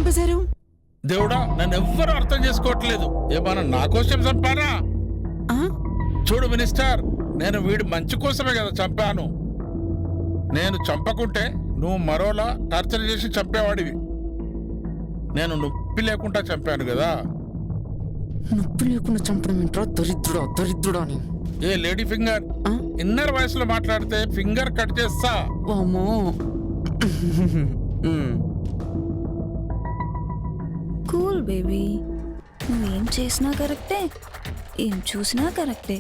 చంపేశారు? దేవుడా, నన్ను ఎవ్వరూ అర్థం చేసుకోవట్లేదు. ఏమన్నా నా కోసం చంపానా? చూడు మినిస్టర్, నేను వీడి మంచి కోసమే కదా చంపాను. నేను చంపకుంటే నువ్వు మరోలా టార్చర్ చేసి చంపేవాడివి. నేను నొప్పి లేకుండా చంపాను కదా. నొప్పి లేకుండా చంపడం ఏంట్రా దరిద్రుడా దరిద్రుడా అని. ఏ లేడీ ఫింగర్, ఇన్నర్ వాయిస్ లో మాట్లాడితే ఫింగర్ కట్ చేస్తా. వామ్మో. కూల్ బేబీ, నువ్వేం చేసినా కరెక్టే, ఏం చూసినా కరెక్టే.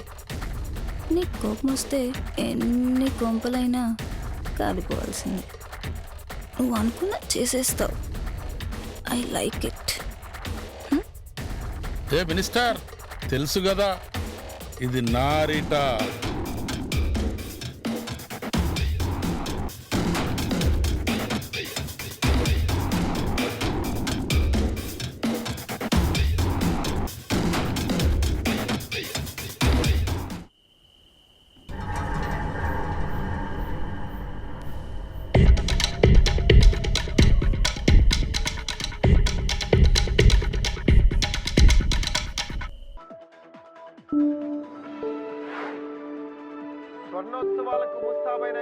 నీ కోపం వస్తే ఎన్ని కొంపలైనా కాలిపోవాల్సిందే. నువ్వు అనుకున్నా చేసేస్తావు. I like it. A minister, తెలుసు కదా ఇది నా రీటా. స్వర్ణోత్సవాలకు ముస్తాబైన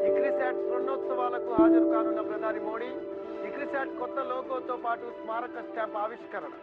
ఇక్రిసాట్ స్వర్ణోత్సవాలకు హాజరు కానున్న ప్రధాని మోడీ ఇక్రిసాట్ కొత్త లోగోతో పాటు స్మారక స్టాంప్ ఆవిష్కరణ.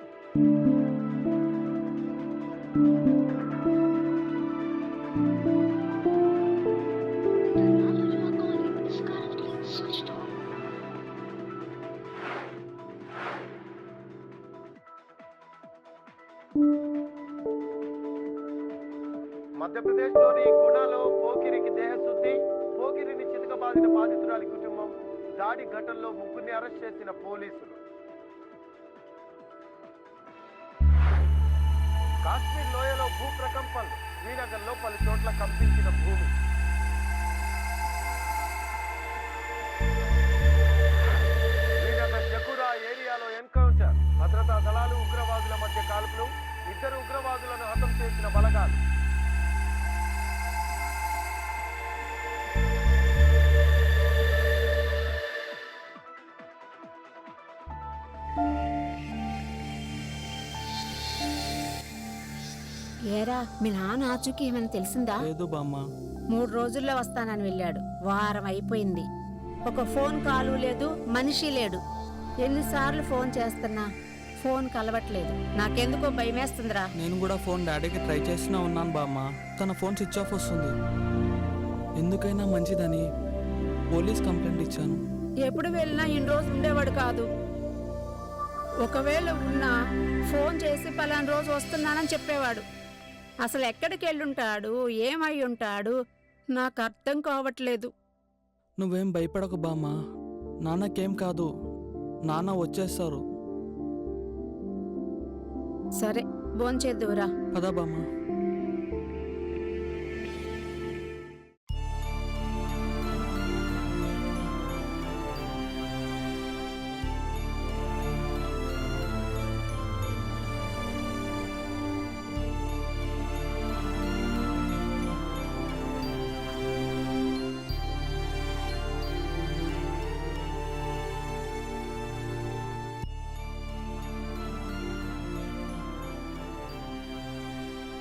మధ్యప్రదేశ్లోని గుణాలో పోకిరికి దేహశుద్ధి. పోకిరిని చితకబాదిన బాధితురాలి కుటుంబం. దాడి ఘటనలో ముగ్గురిని అరెస్ట్ చేసిన పోలీసులు. కాశ్మీర్ లోయలో భూ ప్రకంపనలు. శ్రీనగర్లో పలు చోట్ల కంపించిన భూమి. శ్రీనగర్ జకురా ఏరియాలో ఎన్కౌంటర్. భద్రతా దళాలు ఉగ్రవాదుల మధ్య కాల్పులు. 2 ఉగ్రవాదులను హతం చేసిన బలగాలు. ఏరా, మీ నాన్న ఆచూకీ ఏమైనా తెలిసిందా? లేదు బామ్మ. 3 రోజుల్లో వస్తానని వెళ్ళాడు. వారం అయిపోయింది. ఒక ఫోన్ కాలు లేదు, మనిషి లేడు. ఎన్నిసార్లు ఫోన్ చేస్తున్నా ఫోన్ కలవట్లేదు. నాకెందుకో భయమేస్తుందిరా. నేను కూడా ఫోన్ డాడీకి ట్రై చేస్తూనే ఉన్నాను బామ్మ. తన ఫోన్ స్విచ్ ఆఫ్ వస్తుంది. ఎందుకైనా మంచిదని పోలీస్ కంప్లైంట్ ఇచ్చాను. ఎప్పుడు వెళ్ళినా ఇన్ని రోజులు ఉండేవాడు కాదు. ఒకవేళ ఉన్నా ఫోన్ చేసి పలానా రోజు వస్తున్నానని చెప్పేవాడు. అసలు ఎక్కడికి వెళ్ళుంటాడు, ఏమై ఉంటాడు, నాకు అర్థం కావట్లేదు. నువ్వేం భయపడకు బామ్మ. నాన్నకేం కాదు, నాన్న వచ్చేస్తారు. సరే, భోంచేద్దువురా. పదా బామ్మ.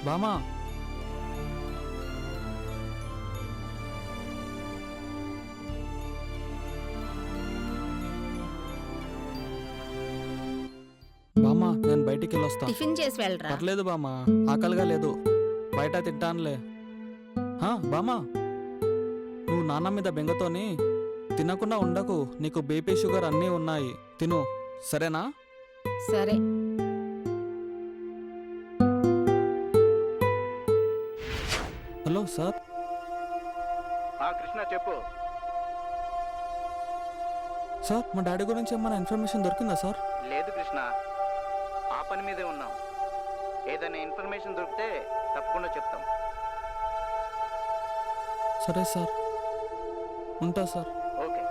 బామా, బామా నేను బయటికి వెళ్ళొస్తా. టిఫిన్ చేసి వెళ్ళరా. పర్లేదు బామా, ఆకలిగా లేదు, బయట తింటానులే. బామా, నువ్వు నాన్న మీద బెంగతోని తినకుండా ఉండకు. నీకు బీపీ షుగర్ అన్నీ ఉన్నాయి, తిను, సరేనా? సరే. Hello sir. కృష్ణ చెప్పు. సార్, మా డాడీ గురించి ఏమైనా ఇన్ఫర్మేషన్ దొరికిందా సార్? లేదు కృష్ణ, ఆ పని మీదే ఉన్నాం. ఏదైనా ఇన్ఫర్మేషన్ దొరికితే తప్పకుండా చెప్తాం. సరే సార్, ఉంటా సార్. ఓకే.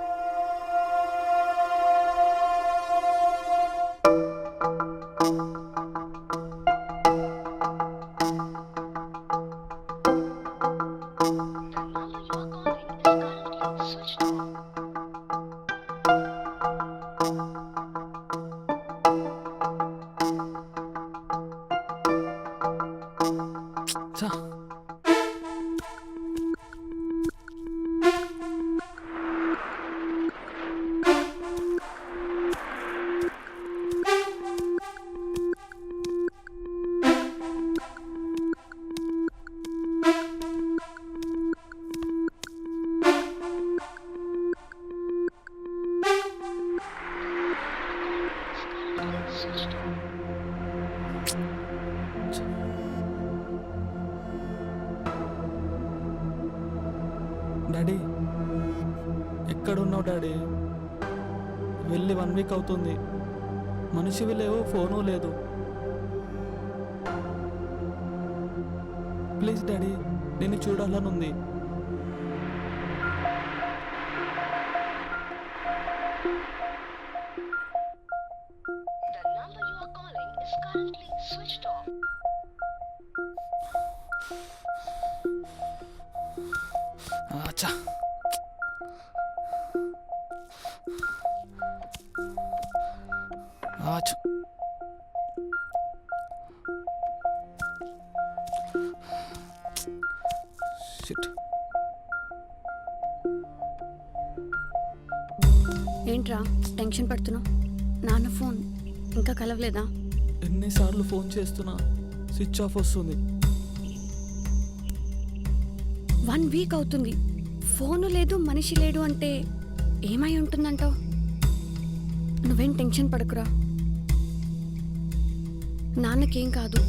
డాడీ ఎక్కడున్నావు డాడీ? వెళ్ళి 1 వీక్ అవుతుంది. మనిషివి లేవు, ఫోను లేదు. ప్లీజ్ డాడీ, నిన్ను చూడాలనుంది. అచ్చా ఆచ్ షిట్. ఏంట్రా టెన్షన్ పడుతున్నావు? నాన్న ఫోన్ ఇంకా కలవలేదా? ఎన్నిసార్లు ఫోన్ చేస్తున్నా స్విచ్ ఆఫ్ వస్తుంది. 1 వీక్ అవుతుంది, ఫోను లేదు, మనిషి లేడు అంటే ఏమై ఉంటుందంటావు? నువ్వేం టెన్షన్ పడకురా, నాన్నకేం కాదు.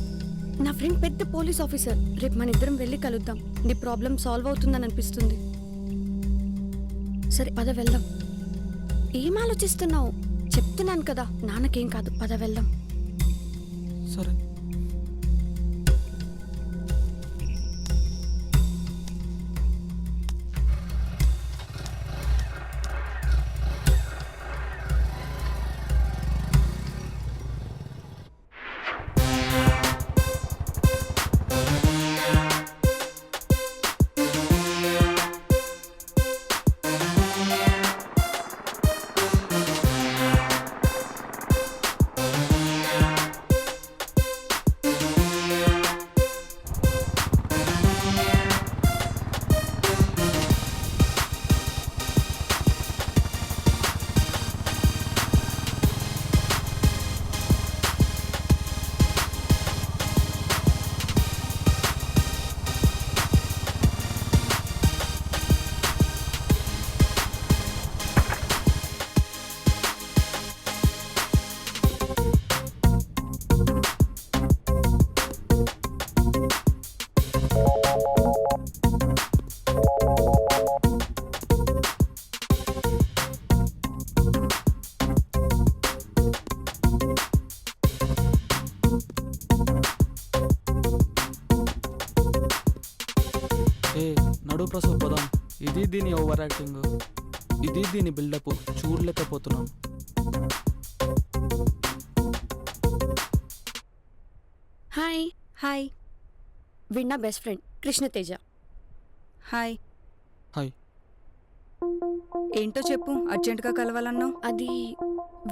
నా ఫ్రెండ్ పెద్ద పోలీస్ ఆఫీసర్. రేపు మన ఇద్దరం వెళ్ళి కలుద్దాం. నీ ప్రాబ్లం సాల్వ్ అవుతుందని అనిపిస్తుంది. సరే పద వెళ్దాం. ఏం ఆలోచిస్తున్నావు? చెప్తున్నాను కదా, నాన్నకేం కాదు, పద వెళ్దాం. సరే. నడు ప్రసవ్ పదం. ఇది దీని ఓవర్ యాక్టింగ్, ఇది దీని బిల్డప్ చూడలేకపోతున్నాం. హాయ్. హాయ్. వీడు నా best friend Krishna Teja. Hi. Hi. ఏంటో చెప్పు, అర్జెంటుగా కలవాలన్నావు. అది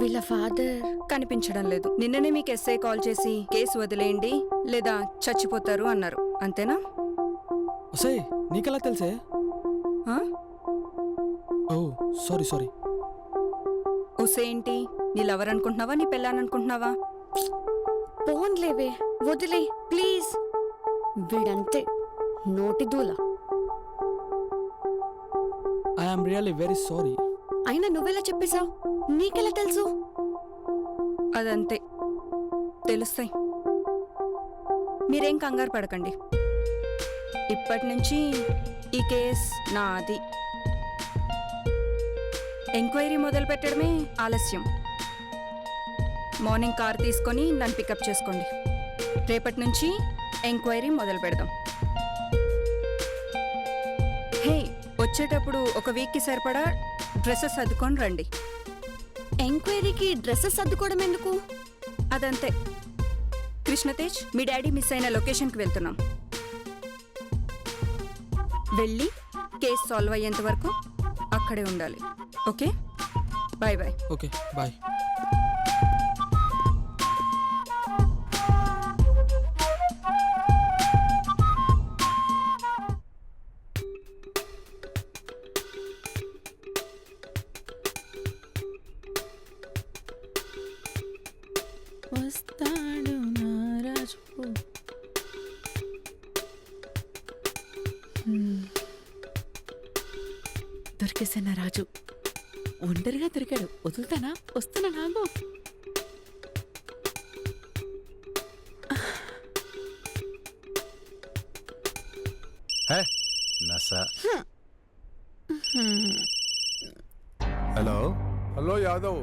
వీళ్ళ ఫాదర్ కనిపించడం లేదు. నిన్ననే మీకు ఎస్ఐ కాల్ చేసి కేసు వదిలేయండి లేదా చచ్చిపోతారు అన్నారు, అంతేనా? ఒసే నీకెలా తెలుసే? ఆ? ఓ సారీ సారీ. ఒసే ఏంటి, నీ లవర్ అనుకుంటున్నావా, నీ పెళ్ళాననుకుంటున్నావా? పోన్లేవే, వదిలే ప్లీజ్. వీడంతే నోటి దూల. I'm really very sorry. అయినా నువ్వెలా చెప్పేశావు? నీకెలా తెలుసు? అదంతే, తెలుస్తాయి. మీరేం కంగారు పడకండి. ఇప్పటి నుంచి ఈ కేస్ నాది. ఎంక్వైరీ మొదలు పెట్టడమే ఆలస్యం. మార్నింగ్ కార్ తీసుకొని నన్ను పికప్ చేసుకోండి. రేపటి నుంచి ఎంక్వైరీ మొదలు పెడదాం. హే, వచ్చేటప్పుడు 1 వీక్కి సరిపడా డ్రెస్సెస్ సర్దుకొని రండి. ఎంక్వైరీకి డ్రెస్సెస్ సర్దుకోవడం ఎందుకు? అదంతే. కృష్ణతేజ్, మీ డాడీ మిస్ అయిన లొకేషన్కి వెళ్తున్నాం. వెళ్ళి కేసు సాల్వ్ అయ్యేంత వరకు అక్కడే ఉండాలి. Okay, bye bye. Okay bye. వస్తాడు నారాజు. దొరికేసానా రాజు? ఒంటరిగా దొరికాడు, వదులుతానా? వస్తున్నా నాగు. హే నసా. హలో హలో యాదవ్,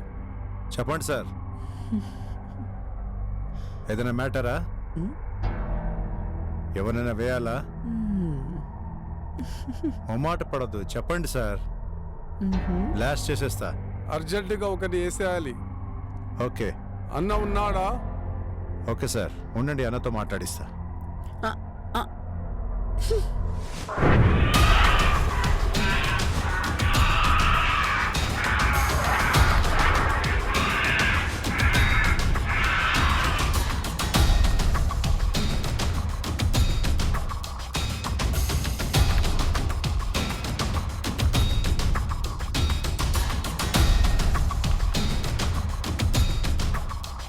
చెప్పండి సార్. ఏదైనా మ్యాటరా? ఎవరైనా వేయాలా? మొమాట పడద్దు, చెప్పండి సార్. బ్లాస్ట్ చేసేస్తా. అర్జెంటుగా ఒకటి వేసేయాలి. ఓకే అన్న ఉన్నాడా? ఓకే సార్, ఉండండి, అన్నతో మాట్లాడిస్తా.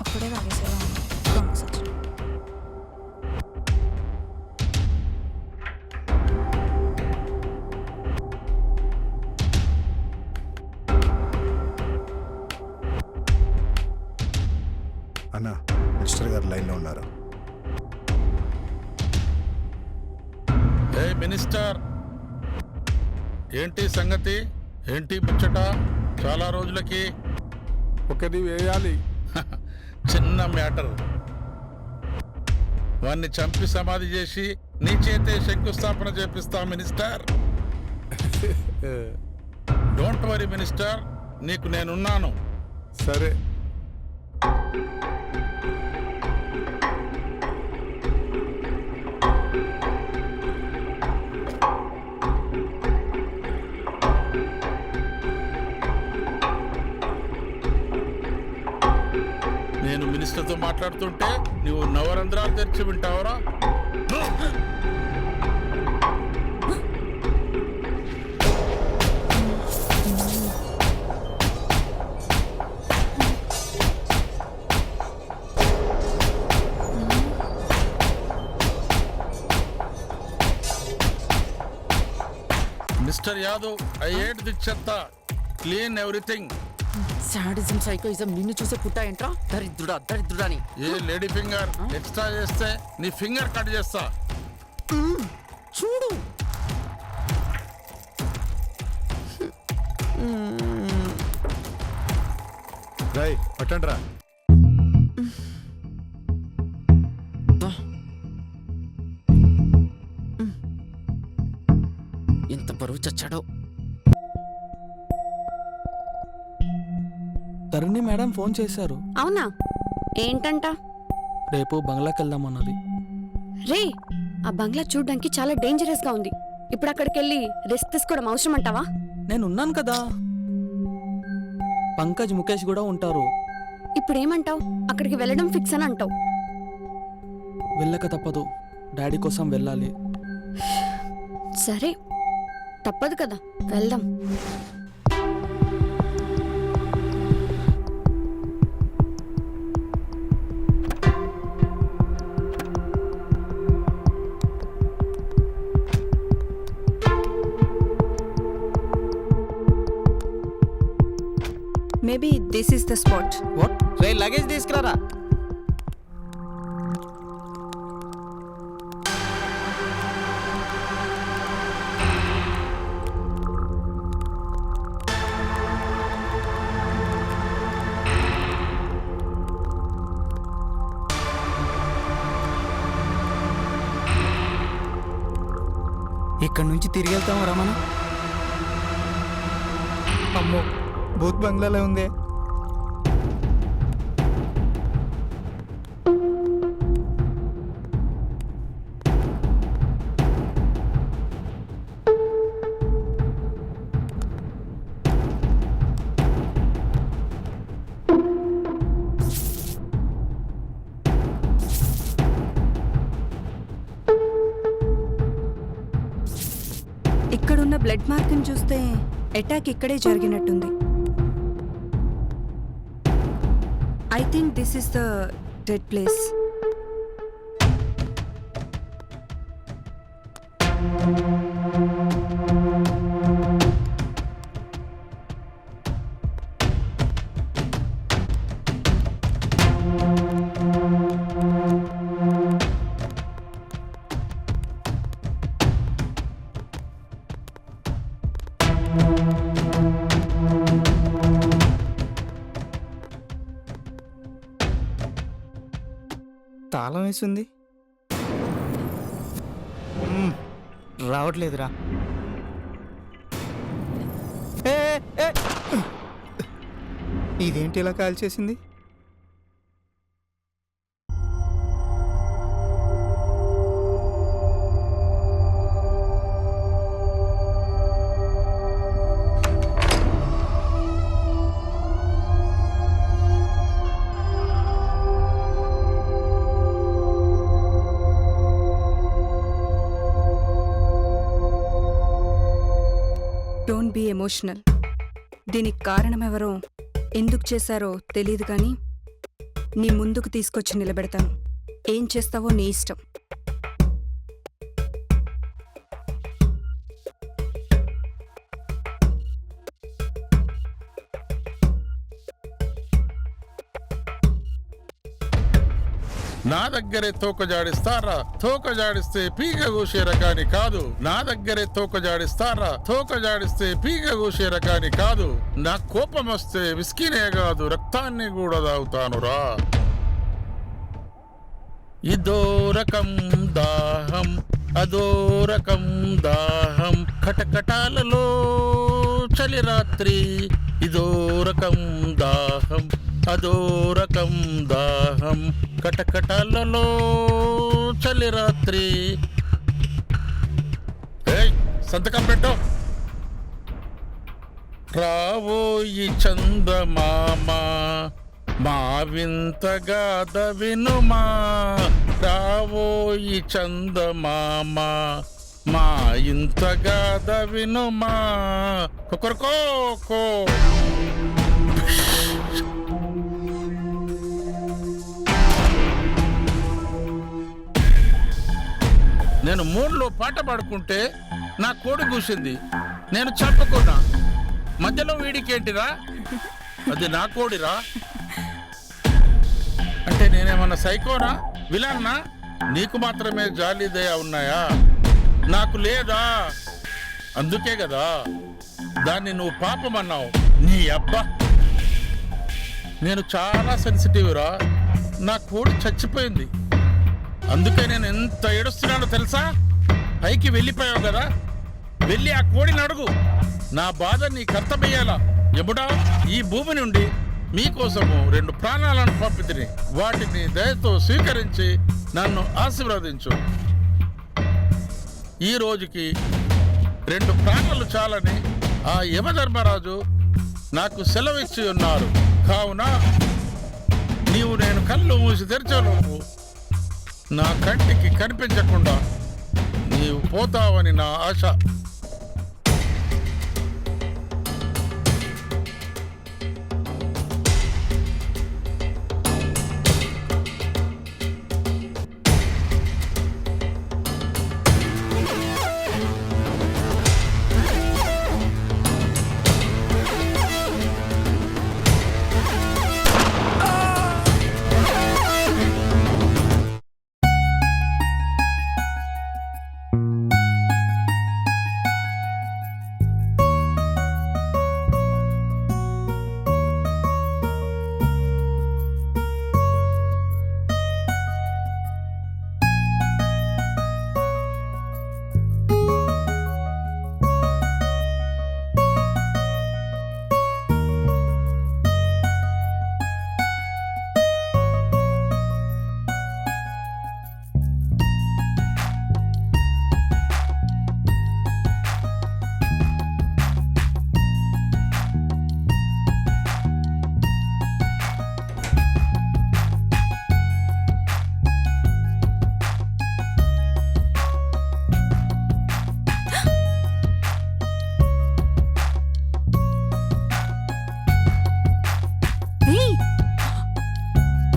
అప్పుడే తాగేసేలా ఉంది. దొంగ సచ్చినోడు. అన్న, మినిస్టర్ గారు లైన్లో ఉన్నారు. ఏ మినిస్టర్, ఏంటి సంగతి? ఏంటి ముచ్చట? చాలా రోజులకి ఒకటి వేయాలి. చిన్న మ్యాటర్. వాణ్ణి చంపి సమాధి చేసి నీ చేతే శంకుస్థాపన చేపిస్తా మినిస్టర్. డోంట్ వరీ మినిస్టర్, నీకు నేనున్నాను. సరే. నేను మినిస్టర్తో మాట్లాడుతుంటే నువ్వు నవరంధ్రాలు తెరిచి వింటావరా? Mister Yadav, I hate the చెత్త. Clean everything. సాడిజం సైకోయిజం నిన్ను చూసే పుట్టాయంట్రా దరిద్రుడా దరిద్రుడా అని. ఏ లేడీ ఫింగర్ ఎక్స్ట్రా చేస్తే నీ ఫింగర్ కట్ చేస్తా. చూడు రై పట్టండి రా. ఎంత బరువు చచ్చాడో. తరుణి మేడం ఫోన్ చేశారు. అవునా? ఏంటంట? రేపు బంగ్లాకి వెళ్దామన్నది. రే, ఆ బంగ్లా చూడ్డానికి చాలా డేంజరస్ గా ఉంది. ఇప్పుడు అక్కడికి వెళ్ళి రెస్ట్ తీసుకోవడం అవసరం అంటావా? నేనున్నాను కదా. పంకజ్ ముఖేష్ కూడా ఉంటారు. ఇప్పుడు ఏమంటావు? అక్కడికి వెళ్ళడం ఫిక్స్ అని అంటావు. వెళ్ళక తప్పదు, డాడీ కోసం వెళ్ళాలి. సరే, తప్పదు కదా, వెళ్దాం. Maybe this is the spot. What? రే లగేజ్ తీసుకురారా. ఇక్కడ నుంచి తిరిగి వెళ్తాం రమణ. అమ్మో, భూత్ బంగ్లాలో ఉందే. ఇక్కడున్న బ్లడ్ మార్క్ని చూస్తే అటాక్ ఇక్కడే జరిగినట్టుంది. I think this is the dead place. తాళం వేసింది. రావట్లేదురా. ఏ, ఏ, ఇదేంటి ఇలా కాల్ చేసింది? Don't be emotional. దీనికి కారణం ఎవరో ఎందుకు చేశారో తెలియదు కానీ నీ ముందుకు తీసుకొచ్చి నిలబెడతాను. ఏం చేస్తావో నీ ఇష్టం. నా దగ్గరే తోక జాడిస్తారా? తోక జాడిస్తే పీక కూసే రకాని కాదు. నా దగ్గరే తోక జాడిస్తారా? తోక జాడిస్తే పీక కూసే రకాని కాదు. నా కోపం వస్తే విస్కీనే కాదు రక్తాన్ని కూడా తాగుతానురా. ఇదో రకం దాహం, అదో రకం దాహం, కటకటాలలో చలి రాత్రి. ఇదో రకం దాహం, అదో రకం దాహం, కటకటాలలో చలి రాత్రి. ఏయ్, సంతకం పెట్టు. రావోయి చందమామ మా వింతగాథ వినుమా. రావోయి చందమామ మా ఇంతగాథ వినుమా. కొకరకోకో. నేను మూడ్లో పాట పాడుకుంటే నా కోడి కూసింది. నేను చంపకున్నా. మధ్యలో వీడికేంటిరా? అది నా కోడిరా. అంటే నేనేమన్నా సైకోనా, విలన్నా? నీకు మాత్రమే జాలి దయ ఉన్నాయా? నాకు లేదా? అందుకే కదా దాన్ని నువ్వు పాపమన్నావు. నీ అబ్బా, నేను చాలా సెన్సిటివ్ రా. నా కోడి చచ్చిపోయింది. అందుకే నేను ఎంత ఏడుస్తున్నానో తెలుసా? పైకి వెళ్ళిపోయావు కదా, వెళ్ళి ఆ కోడిని అడుగు. నా బాధ నీకు అర్థమయ్యేలా. ఎప్పుడా ఈ భూమి నుండి మీకోసము 2 ప్రాణాలను పంపితిని. వాటిని దయతో స్వీకరించి నన్ను ఆశీర్వదించు. ఈ రోజుకి 2 ప్రాణాలు చాలని ఆ యమధర్మరాజు నాకు సెలవిచ్చి ఉన్నారు. కావున నీవు నేను కళ్ళు మూసి తెరిచేలోపు నా కంటికి కనిపించకుండా నీవు పోతావని నా ఆశ.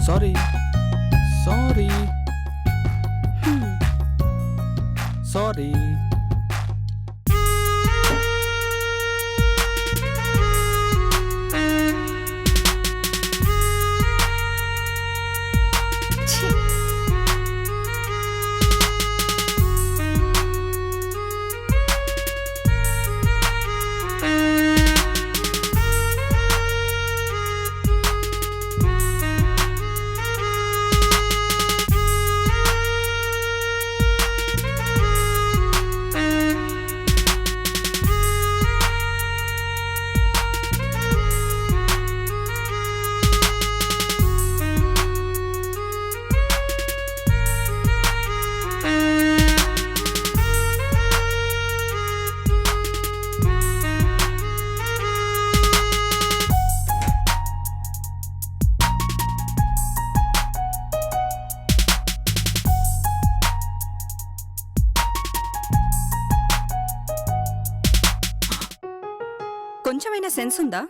Sorry sorry sorry. కొంచెమైనా సెన్స్ ఉందా?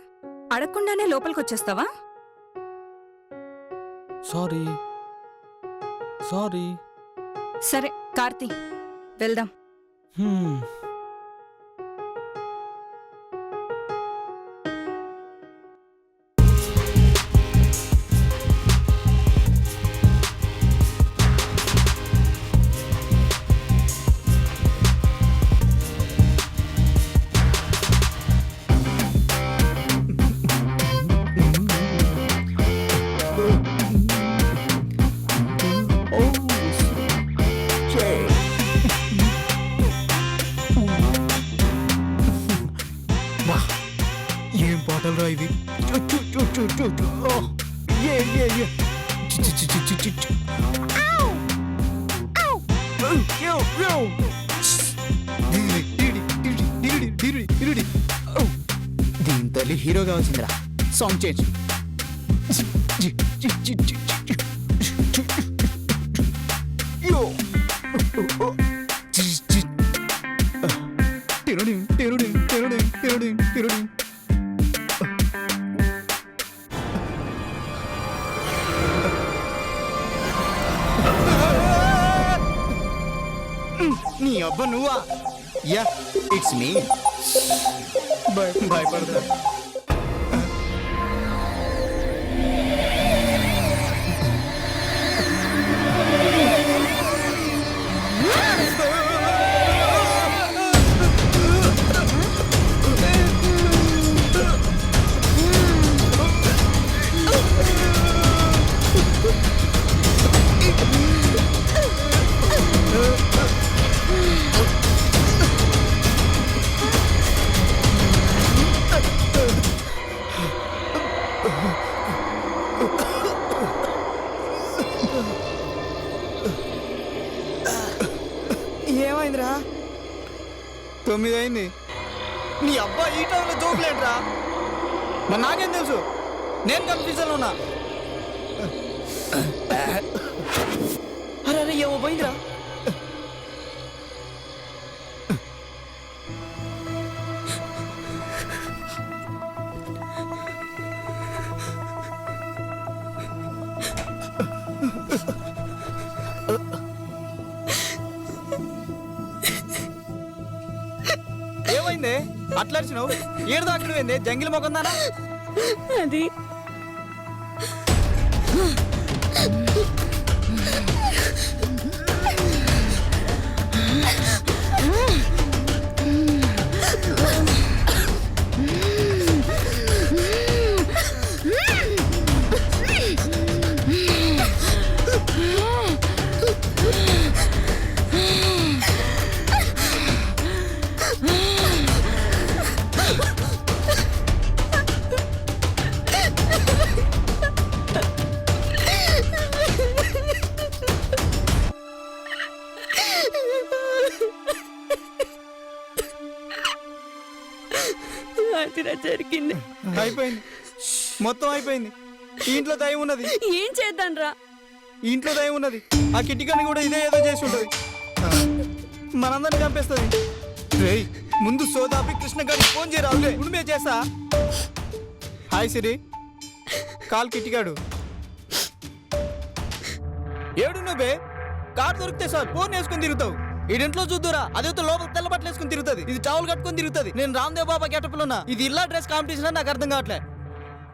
అడగకుండానే లోపలికి వచ్చేస్తావా? Sorry sorry. సరే కార్తీ, వెళ్దాం. ఏం పాటలు రా ఇవి. దీని తల్లి హీరో కావాల్సిందిరా. Song change. నీ అబ్బా నువ్వా? Yeah it's me. భయపడతా. ఏమైందిరా? 9 అయింది. నీ అబ్బా ఈ టైంలో జోకులేంట్రా? మరి నాకేం తెలుసు? నేను కన్ఫ్యూజన్లో ఉన్నా. అరే ఏమో పోయిందిరా. ఏమైంది? అట్లర్చినావు? ఏడు దాక్కడు ఏంది? జంగిల్ మొకందానా? అది జరిగింది. అయిపోయింది, మొత్తం అయిపోయింది. ఇంట్లో దయ్యం ఉన్నది. ఏం చేద్దాం రా? ఇంట్లో దయ్యం ఉన్నది. ఆ కిటికని కూడా ఇదే ఏదో చేసి ఉంటది. మనందరిని చంపేస్తుంది. రేయ్ ముందు సోదాపి కృష్ణ గారికి ఫోన్ చేయరావులే. ఉడిమే చేస్తా. హాయ్ సిరి, కాల్ కిటికాడు. ఏడు నువ్వే కార్ దొరికితే సార్ ఫోన్ వేసుకుని తిరుగుతావు. ఈడింట్లో చూద్దురా, అదేతో లోపల తెల్ల బట్టలు వేసుకుని తిరుగుతుంది. ఇది చావులు కట్టుకుని తిరుగుతుంది. నేను రామ్దేవ్ బాబా గెటప్లో ఉన్నా. ఇది ఇల్లా డ్రెస్ కాంపిటీషన్ అని నాకు అర్థం కావట్లే.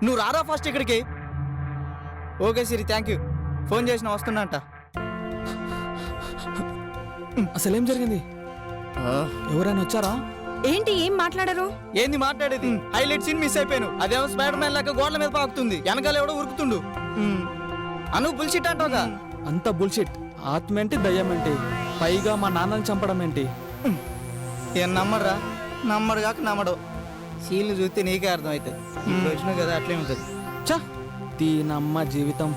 నువ్వు రారా ఫస్ట్ ఇక్కడికి. Okay Siri, thank you. Phone చేసిన వస్తున్నా అంట. అసలేం జరిగింది? ఎవరైనా వచ్చారా? ఏంటి ఏం మాట్లాడారు? ఏంది మాట్లాడేది? హైలైట్ సీన్ మిస్ అయిపోయాను. అదేమో స్పైడర్ మ్యాన్ లాగా గోడల మీద పాకుతుంది. వెనకాల ఎవడో ఉరుకుతుండు. అను బుల్షిట్ అంటావుగా. అంత బుల్షిట్. ఆత్మ ఏంటి, దయ్యం ఏంటి, పైగా మా నాన్నని చంపడం ఏంటి? ఏం నమ్మరా? నమ్మడు కాక నమ్మడు. సీన్లు చూస్తే నీకే అర్థం అవుతుంది. ఇప్పుడు వచ్చినావు కదా, అట్లే ఉంటుంది. చ దీనమ్మ జీవితం.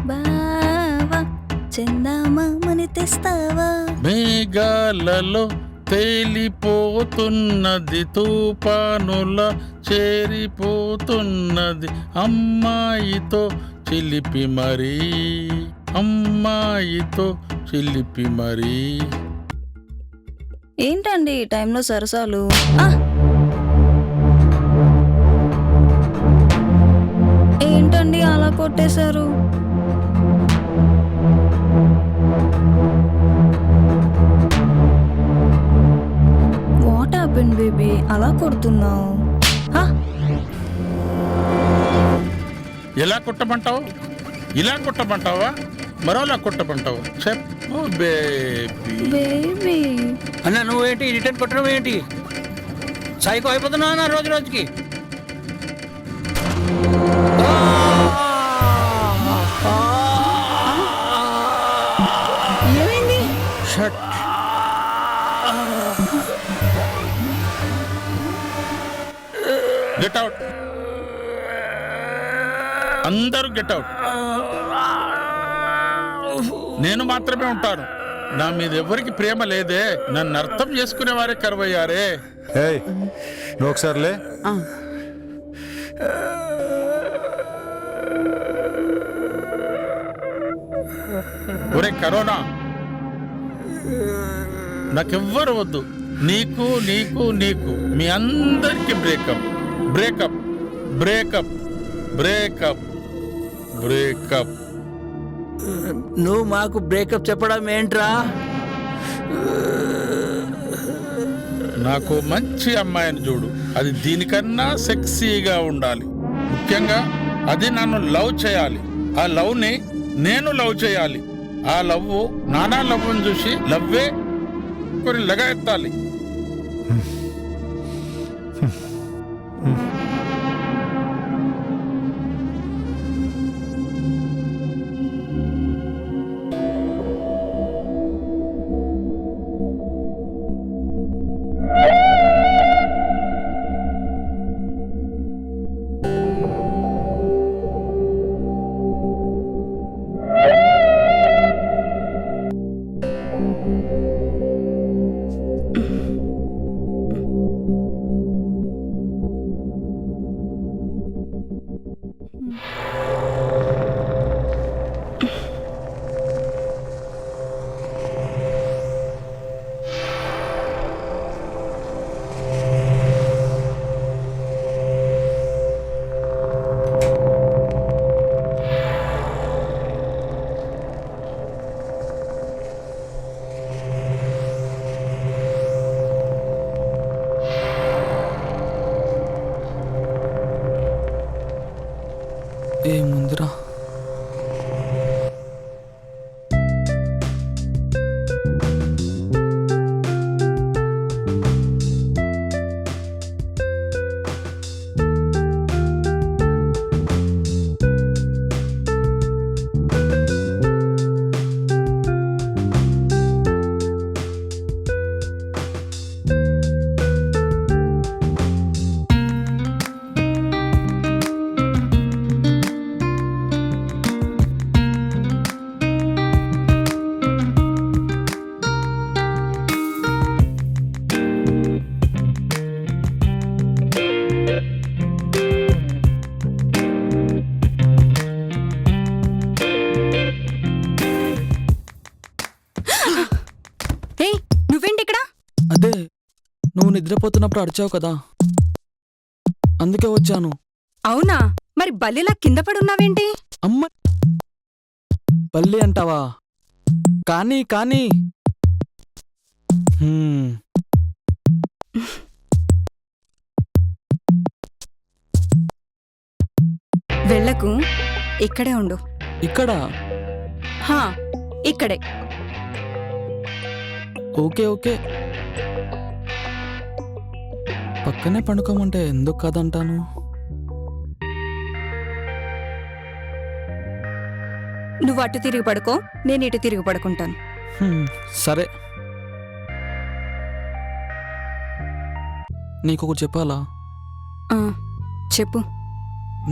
బావా చందమామని తెస్తావా? మేఘాలలో తేలిపోతున్నది, తుఫానుల చేరిపోతున్నది, అమ్మాయితో చిలిపి మరీ, అమ్మాయితో చిలిపి మరీ. ఏంటండి ఈ టైంలో సరసాలు? కొట్టేశారు. వాట్ హ్యాపెన్ బేబీ, అలా కొడుతున్నావు? ఎలా కుట్టమంటావు? ఇలా కుట్టమంటావా? మరోలా కుట్టమంటావు? చెప్పు బేబీ. బేబీ అన్న నువ్వేంటి రిటర్న్ కొట్టడం ఏంటి? సైకో అయిపోతున్నావు అన్న రోజు రోజుకి. ఏమైంది? షట్. గెట్ అవుట్, అందరూ గెట్ అవుట్. నేను మాత్రమే ఉంటాను. నా మీద ఎవరికి ప్రేమ లేదే. నన్ను అర్థం చేసుకునే వారే కరువయ్యారే. ఏయ్ నువ్వు ఒకసారిలే. ఒరే కరోనా, నాకెవ్వరు వద్దు. నీకు నీకు నీకు మీ అందరికి breakup breakup breakup breakup breakup. నువ్వు మాకు బ్రేకప్ చెప్పడం ఏంట్రా? నాకు మంచి అమ్మాయిని చూడు. అది దీనికన్నా సెక్సీగా ఉండాలి. ముఖ్యంగా అది నన్ను లవ్ చేయాలి. ఆ లవ్ని నేను లవ్ చేయాలి. ఆ లవ్ నానా లవ్ని చూసి లవ్వే కొన్ని లగ ఎత్తాలి. ఏముందిరా? అదే నువ్వు నిద్రపోతున్నప్పుడు అడిచావు కదా, అందుకే వచ్చాను. అవునా? మరి బల్లిలా కింద పడున్నావేంటి? అమ్మ, బల్లి అంటావా? కానీ కానీ వెళ్ళకు, ఇక్కడే ఉండు. ఇక్కడ? హా, ఇక్కడే. Okay okay. పక్కనే పండుకోమంటే ఎందుకు కాదంటాను? నువ్వు అటు తిరిగి పడుకో, నేను ఇటు తిరిగి పడుకుంటాను. సరే. నీకొకటి చెప్పాలా? చెప్పు.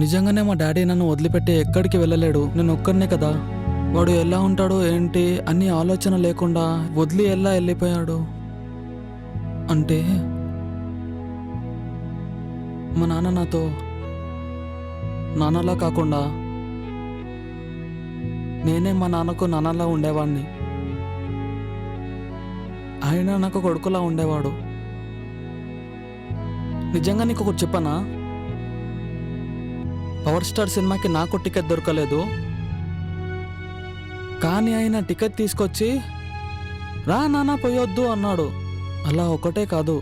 నిజంగానే మా డాడీ నన్ను వదిలిపెట్టి ఎక్కడికి వెళ్ళలేడు. నేను ఒక్కడినే కదా. వాడు ఎలా ఉంటాడో ఏంటి అన్ని ఆలోచన లేకుండా వదిలి ఎలా వెళ్ళిపోయాడు అంటే, మా నాన్న నాతో నాన్నలా కాకుండా నేనే మా నాన్నకు నాన్నలా ఉండేవాడిని. ఆయన నాకు కొడుకులా ఉండేవాడు. నిజంగా నీకు ఒకటి చెప్పనా? పవర్ స్టార్ సినిమాకి నాకు టికెట్ దొరకలేదు, కానీ ఆయన టికెట్ తీసుకొచ్చి రా నాన్న పోయొద్దు అన్నాడు. అలా ఒకటే కాదు,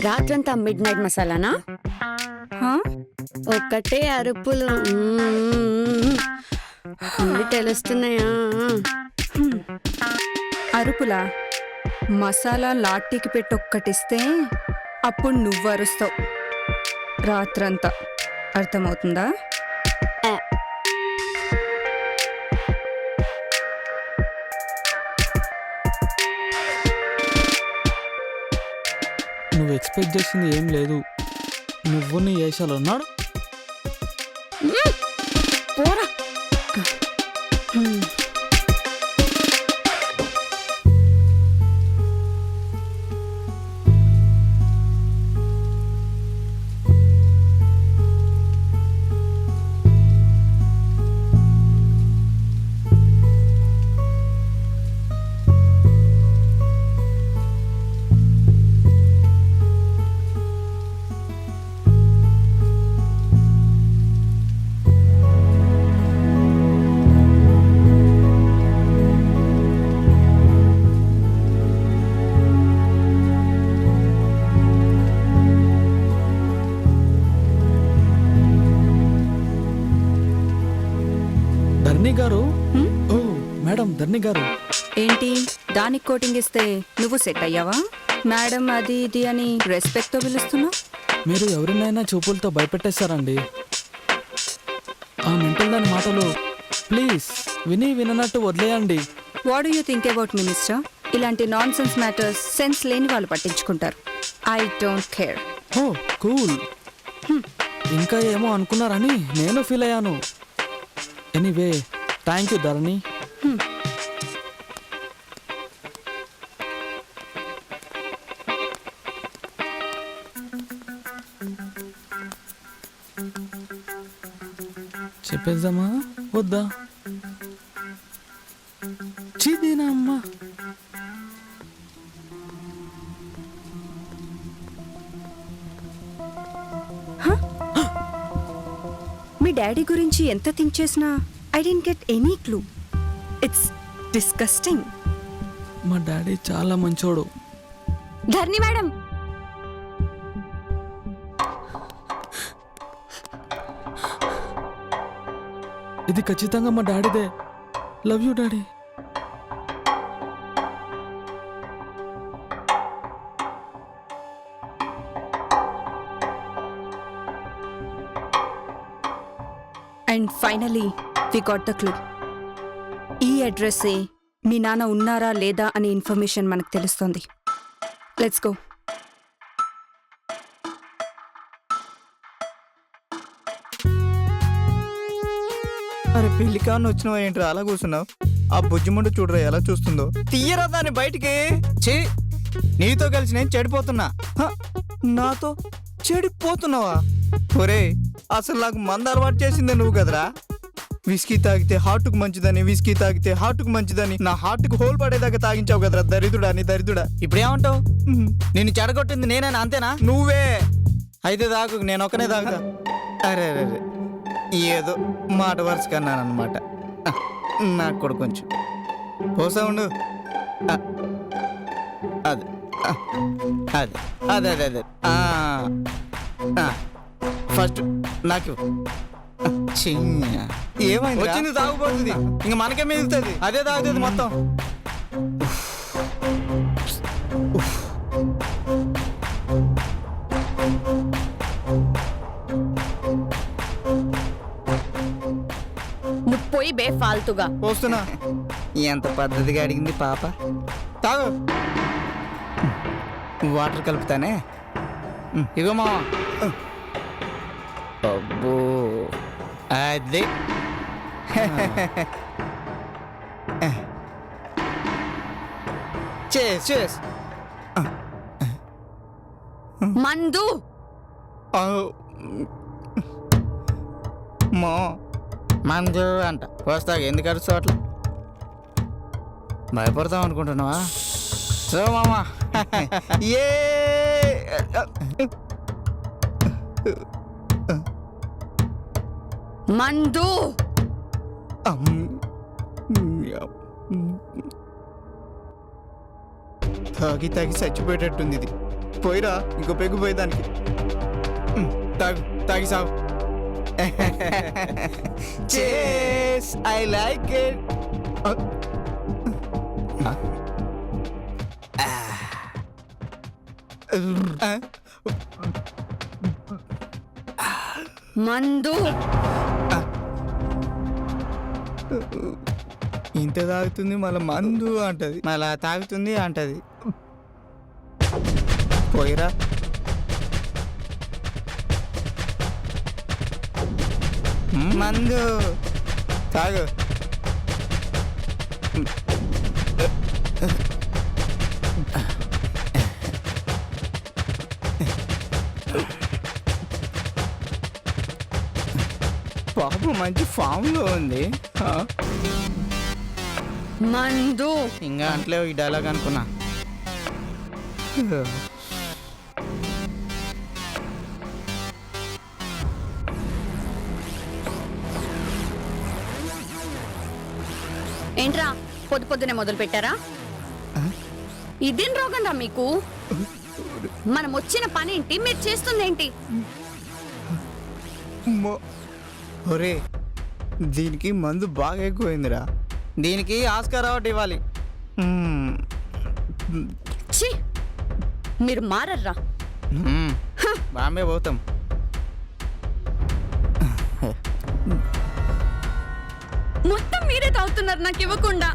రాత్రంతా మిడ్ నైట్ మసాలానా? ఒక్కటే అరుపులు అన్నీ తెలుస్తున్నాయా? అరుపులా? మసాలా లాఠీకి పెట్టి ఒక్కటిస్తే అప్పుడు నువ్వు అరుస్తావు రాత్రంతా. అర్థమవుతుందా? నువ్వు ఎక్స్పెక్ట్ చేసింది ఏం లేదు. నువ్వు నీ ఏషాలు ఉన్నాడు. పోరా. ధర్ని గారు, ఓ మేడం ధర్ని గారు. ఏంటి దానికి కోటింగ్ ఇస్తే నువ్వు సెట్ అయ్యావా? మేడం అది ఇది అని రెస్పెక్ట్తో పిలుస్తున్నావు. మీరు ఎవరినైనా చూపులతో భయపెట్టేశారండి. ఆ మెంటల్ దాని మాటలు ప్లీజ్ విని విననట్టు వదిలేయండి. What do you think about me mister? ఇలాంటి నాన్ సెన్స్ మ్యాటర్స్ సెన్స్ లేని వాళ్ళు పట్టించుకుంటారు. I don't care. Oh cool. ఇంకా ఏమో అనుకున్నారని నేను ఫీల్ అయ్యాను. Anyway thank you Dharani. చెప్పేద్దామా వద్దా? చీదీనా అమ్మా. మీ డాడీ గురించి ఎంత థింక్ చేసినా I don't get any clue. It's disgusting. మా డాడీ చాలా మంచోడు. ధర్ని మేడం, ఇది ఖచ్చితంగా మా డాడీదే. Love you daddy. And finally we got the clue. ఈ అడ్రస్సే మీ నాన్న ఉన్నారా లేదా అనే ఇన్ఫర్మేషన్ మనకు తెలుస్తుంది. Let's go. అరే పెళ్లి కాని వచ్చినావు ఏంట్రా అలా కూర్చున్నావు? ఆ బుజ్జిమంట చూడరా ఎలా చూస్తుందో. తీయరా దాన్ని బయటికి. చే నీతో కలిసి నేను చెడిపోతున్నా. నాతో చెడిపోతున్నావా? ఒరే అసలు నాకు మంద అలవాటు చేసిందే నువ్వు కదరా. విస్కీ తాగితే హార్ట్కు మంచిదని, విస్కీ తాగితే హార్ట్కు మంచిదని నా హార్ట్కు హోల్ పడేదాకా తాగించావు కదరా దరిద్రుడా. నీ దరిద్రుడా. ఇప్పుడేమంటావు? నిన్ను చెడగొట్టింది నేనేనా? అంతేనా? నువ్వే. అయితే తాగు, నేను ఒక్కనే తాగుతా. అరే అరే అరే ఏదో మాట వరుస కన్నాను అనమాట. నాకు కూడా కొంచెం పోసా ఉండు. అదే అదే అదే అదే అదే ఫస్ట్ నాకు ఏమైంది? వచ్చింది తాగుపోతుంది, ఇంక మనకే మిగులుతుంది. అదే తాగుతుంది మొత్తం. నువ్వు పోయి బే ఫాల్తుగా. పోస్తున్నా. ఎంత పద్ధతిగా అడిగింది పాప. తాగు. వాటర్ కలుపుతానే. ఇగో మా. అబ్బో అది చేస్ మందు మా మందు అంట. వస్తా. ఎందుకు అరుస్తావు అట్లా? భయపడతాం అనుకుంటున్నావా? సో మామా ఏ మందు తాగి తాగి చచ్చిపోయేటట్టుంది ఇది. పోయిరా ఇంకో పెగ్గు పోయేదానికి. తాగు తాగి సాగు. Cheers, I like it. మందు ఇంత తాగుతుంది మళ్ళీ మందు అంటది, మళ్ళా తాగుతుంది అంటది. పోయిరా. మందు తాగు. పాప మంచి ఫామ్ లో ఉంది. మందు ఇంకా అంటలే ఈ డైలాగ్ అనుకున్నా. ఏంట్రా పొద్దు పొద్దునే మొదలు పెట్టారా? ఇదేం రోగం రా మీకు? మనం వచ్చిన పని ఏంటి, మీరు చేస్తుందేంటి? ఒరే దీనికి మందు బాగా ఎక్కువైందిరా. దీనికి ఆస్కార్ అవార్డు ఇవ్వాలి. ఛీ, మీరు మారర్రా. బాంబే పోతాం. మొత్తం మీరే తాగుతున్నారు నాకు ఇవ్వకుండా.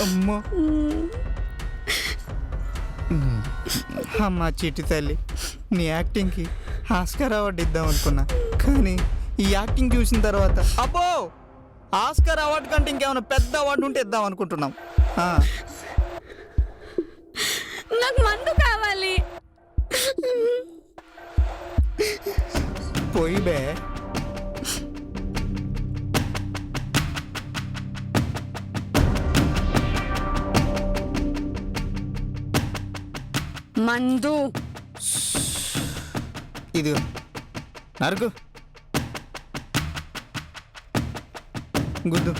అమ్మా అమ్మా చిట్టి తల్లి, నీ యాక్టింగ్కి ఆస్కార్ అవార్డు ఇద్దాం అనుకున్నా, కానీ ఈ యాక్టింగ్ చూసిన తర్వాత అబ్బో ఆస్కార్ అవార్డు కంటే ఇంకేమైనా పెద్ద అవార్డు ఉంటే ఇద్దాం అనుకుంటున్నాం. నాకు మందు కావాలి. పోయి బే. మందు ఇది నరుకు గుద్దు.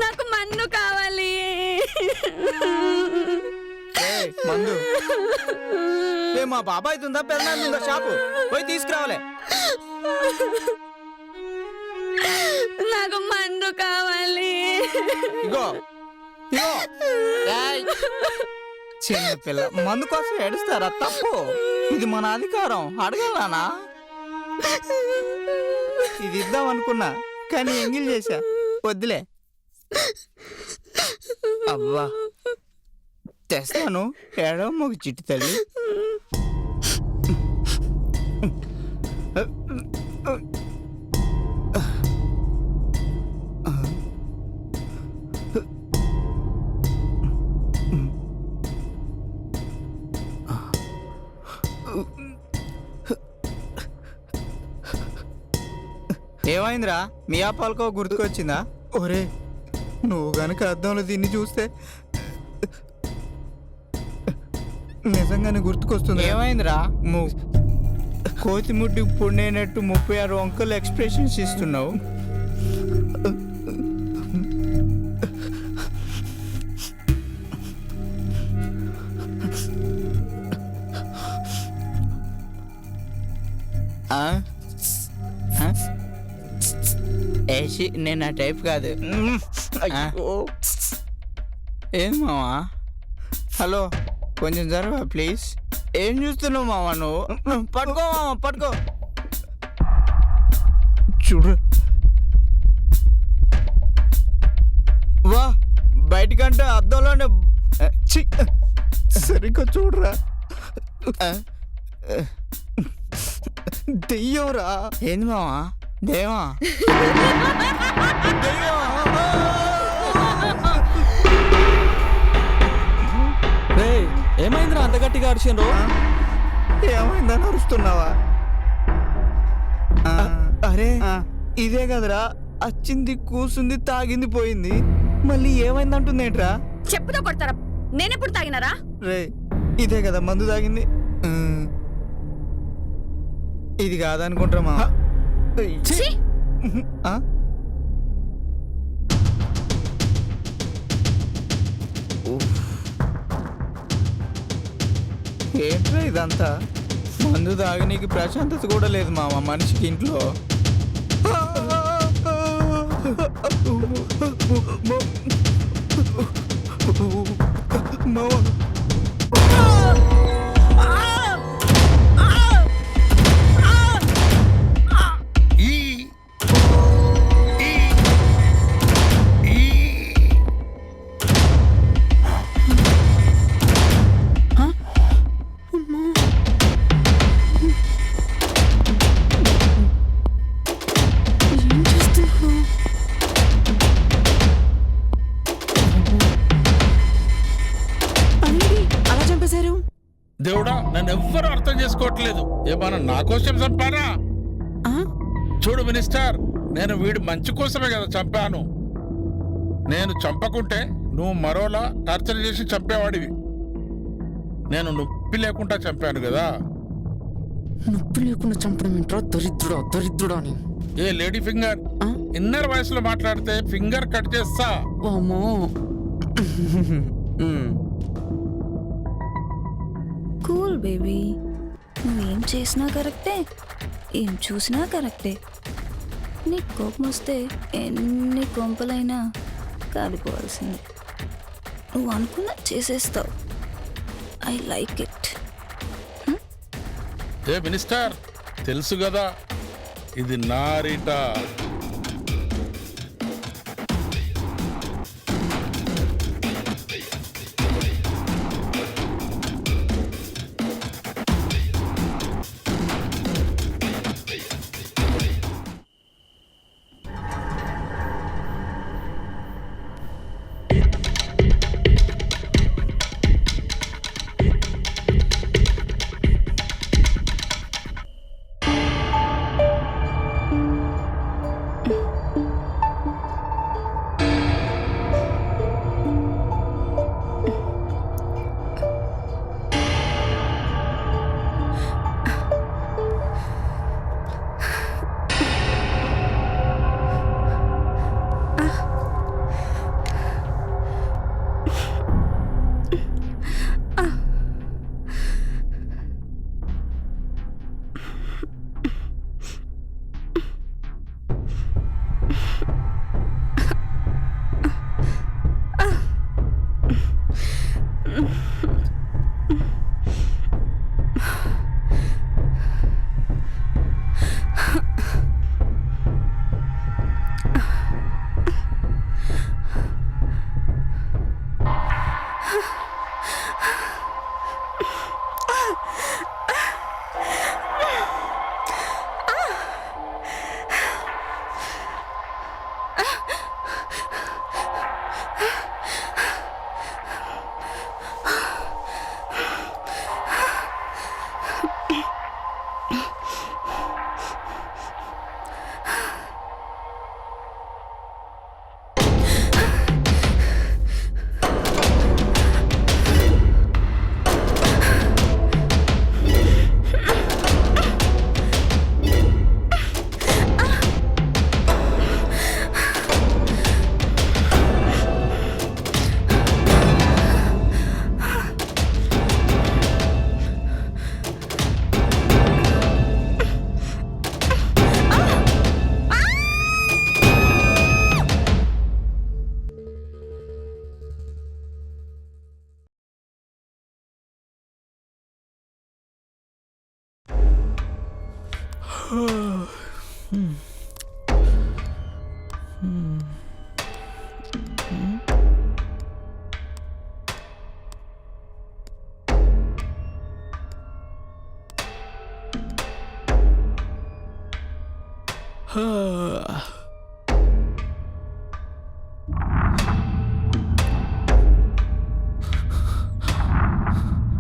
నాకు మందు కావాలి. మందు మా బాబాయ్ ఉందా పెద్దనాన్న ఉందా షాపు పోయి తీసుకురావాలి. నాకు మందు కావాలి. ఇగో ఇగో చిన్నపిల్ల మందు కోసం ఏడుస్తారా? తప్పు. ఇది మన అధికారం. అడగలనా? ఇది ఇద్దాం అనుకున్నా కానీ ఎంగిల్ చేశా. వద్దులే. అబ్బా తెస్తాను. ఏడవ చిట్టి తల్లి. ఏమైందిరా? మీ పాలకో గుర్తుకొచ్చిందా? ఒరే నువ్వు గనక అద్దంలో దీన్ని చూస్తే నిజంగానే గుర్తుకొస్తుంది. ఏమైందిరా? కోతిముడ్డి పుండేనట్టు 36 వంకలు ఎక్స్ప్రెషన్స్ ఇస్తున్నావు. ఏసి నేను ఆ టైప్ కాదు. ఏం మావా? హలో కొంచెం జరవా ప్లీజ్. ఏం చూస్తున్నావు మావా నువ్వు? పట్టుకో మావా, పట్టుకో. చూడు వా, బయటికంటే అద్దంలోనే. సరిగ్గా చూడరా. దెయ్యంరా. ఏంది మావా? దేవా ఏమైందిరా అంత గట్టిగా అరిచిండ్రు? ఏమైందని అరుస్తున్నావా? అరే ఇదే కదరా, వచ్చింది కూసుంది తాగింది పోయింది, మళ్ళీ ఏమైందంటుందేంట్రా? చెప్పుతో కొడతారా? నేనెప్పుడు తాగినారా? రే ఇదే కదా మందు తాగింది. ఇది కాదనుకుంటారా మా? ఏంట్రా ఇదంతా? మందు తాగనీకి ప్రశాంతత కూడా లేదు మామ మనిషికి ఇంట్లో. దేవుడా నన్ను ఎవ్వరూ అర్థం చేసుకోవట్లేదు. ఏమన్నా నా కోసం చంపారా? చూడు మినిస్టర్, నేను వీడి మంచి కోసమే కదా చంపాను. నేను చంపకుంటే నువ్వు మరోలా టార్చర్ చేసి చంపేవాడివి. నేను నొప్పి లేకుండా చంపాను కదా. నొప్పి లేకుండా చంపడం ఏంట్రా దరిద్రుడా దరిద్రుడా అని. ఏ లేడీ ఫింగర్, ఇన్నర్ వాయిస్ లో మాట్లాడితే ఫింగర్ కట్ చేస్తా. ఓమో కూల్ బేబీ, నువ్వేం చేసినా కరెక్టే, ఏం చూసినా కరెక్టే. నీ కోపం వస్తే ఎన్ని కొంపలైనా కాలిపోవాల్సిందే. నువ్వు అనుకున్నా చేసేస్తావు. I like it. A minister, తెలుసు కదా ఇది నా రీటా.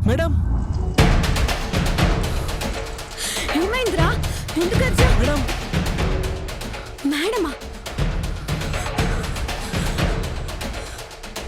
మేడం ఏమైందిరా ఎందుకు అరిచావ్? మేడం మేడమా